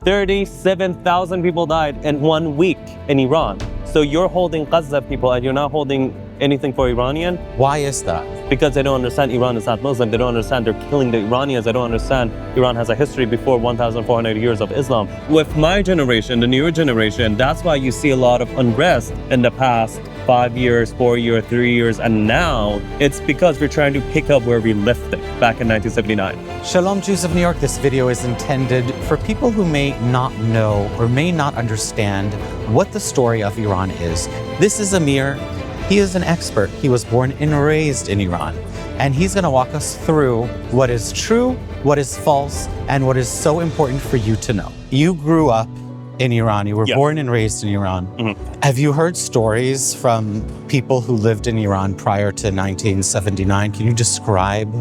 37,000 people died in 1 week in Iran. So you're holding Gaza people and you're not holding anything for Iranian? Why is that? Because they don't understand Iran is not Muslim. They don't understand they're killing the Iranians. They don't understand Iran has a history before 1,400 years of Islam. With my generation, the newer generation, that's why you see a lot of unrest in the past 5 years, 4 years, 3 years, and now it's because we're trying to pick up where we left it back in 1979. Shalom, Jews of New York. This video is intended for people who may not know or may not understand what the story of Iran is. This is Amir. He is an expert. He was born and raised in Iran. And he's going to walk us through what is true, what is false, and what is so important for you to know. You grew up in Iran. You were born and raised in Iran. Mm-hmm. Have you heard stories from people who lived in Iran prior to 1979? Can you describe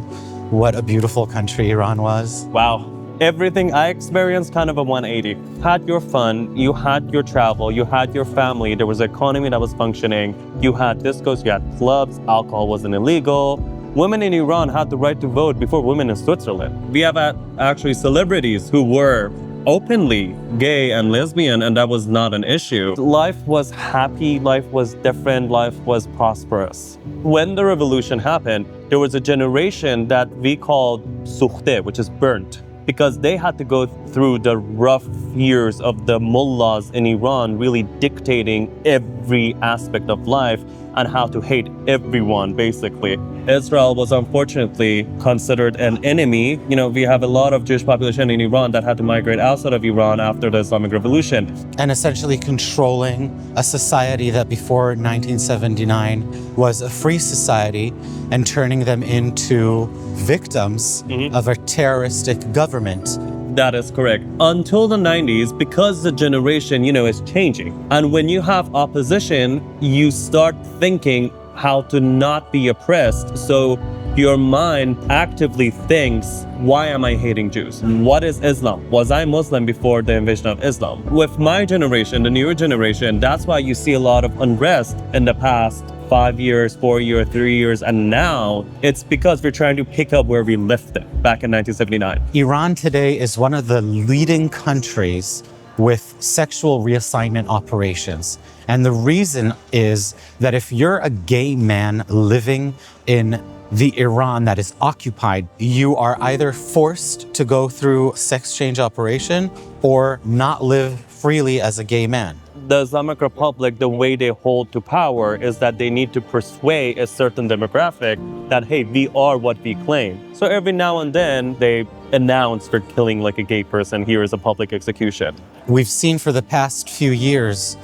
what a beautiful country Iran was? Wow. Everything I experienced kind of a 180. Had your fun, you had your travel, you had your family, there was an economy that was functioning, you had discos, you had clubs, alcohol wasn't illegal. Women in Iran had the right to vote before women in Switzerland. We have actually celebrities who were openly gay and lesbian, and that was not an issue. Life was happy, life was different, life was prosperous. When the revolution happened, there was a generation that we called sukhte, which is burnt, because they had to go through the rough years of the mullahs in Iran really dictating every aspect of life and how to hate everyone, basically. Israel was unfortunately considered an enemy. You know, we have a lot of Jewish population in Iran that had to migrate outside of Iran after the Islamic Revolution. And essentially controlling a society that before 1979 was a free society and turning them into victims of a terroristic government. That is correct. Until the 90s, because the generation, is changing. And when you have opposition, you start thinking how to not be oppressed. So your mind actively thinks, why am I hating Jews? What is Islam? Was I Muslim before the invasion of Islam? With my generation, the newer generation, that's why you see a lot of unrest in the past 5 years, 4 years, 3 years, and now it's because we're trying to pick up where we left it back in 1979. Iran today is one of the leading countries with sexual reassignment operations. And the reason is that if you're a gay man living in the Iran that is occupied, you are either forced to go through sex change operation or not live freely as a gay man. The Islamic Republic, the way they hold to power is that they need to persuade a certain demographic that, hey, we are what we claim. So every now and then they announce for killing like a gay person, here is a public execution. We've seen for the past few years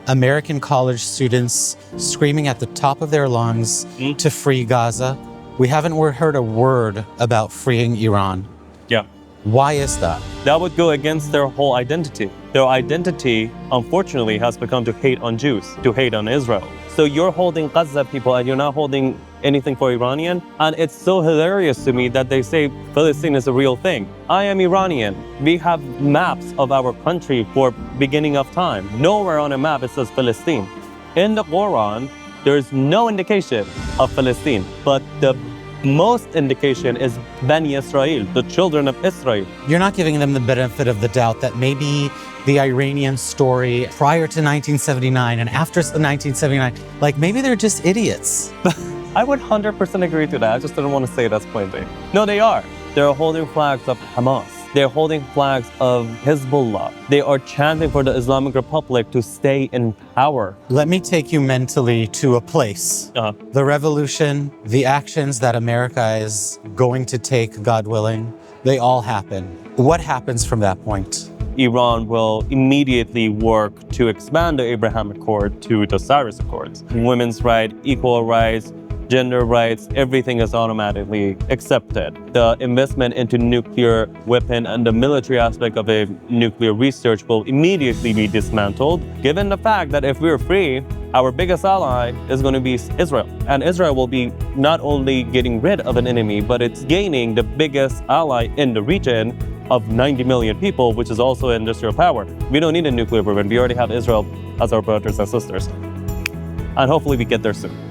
American college students screaming at the top of their lungs to free Gaza. We haven't heard a word about freeing Iran. Yeah. Why is that? That would go against their whole identity. Their identity, unfortunately, has become to hate on Jews, to hate on Israel. So you're holding Gaza people and you're not holding anything for Iranian. And it's so hilarious to me that they say Palestine is a real thing. I am Iranian. We have maps of our country for beginning of time. Nowhere on a map it says Palestine. In the Quran, there's no indication of Palestine, but the most indication is Bani Israel, the children of Israel. You're not giving them the benefit of the doubt that maybe the Iranian story prior to 1979 and after 1979, like maybe they're just idiots. I would 100% agree to that. I just didn't want to say it as plainly. No, they are. They're holding flags of Hamas. They're holding flags of Hezbollah. They are chanting for the Islamic Republic to stay in power. Let me take you mentally to a place. The revolution, the actions that America is going to take, God willing, they all happen. What happens from that point? Iran will immediately work to expand the Abraham Accord to the Cyrus Accords. Women's rights, equal rights, gender rights, everything is automatically accepted. The investment into nuclear weapon and the military aspect of a nuclear research will immediately be dismantled, given the fact that if we're free, our biggest ally is going to be Israel. And Israel will be not only getting rid of an enemy, but it's gaining the biggest ally in the region of 90 million people, which is also industrial power. We don't need a nuclear weapon. We already have Israel as our brothers and sisters. And hopefully we get there soon.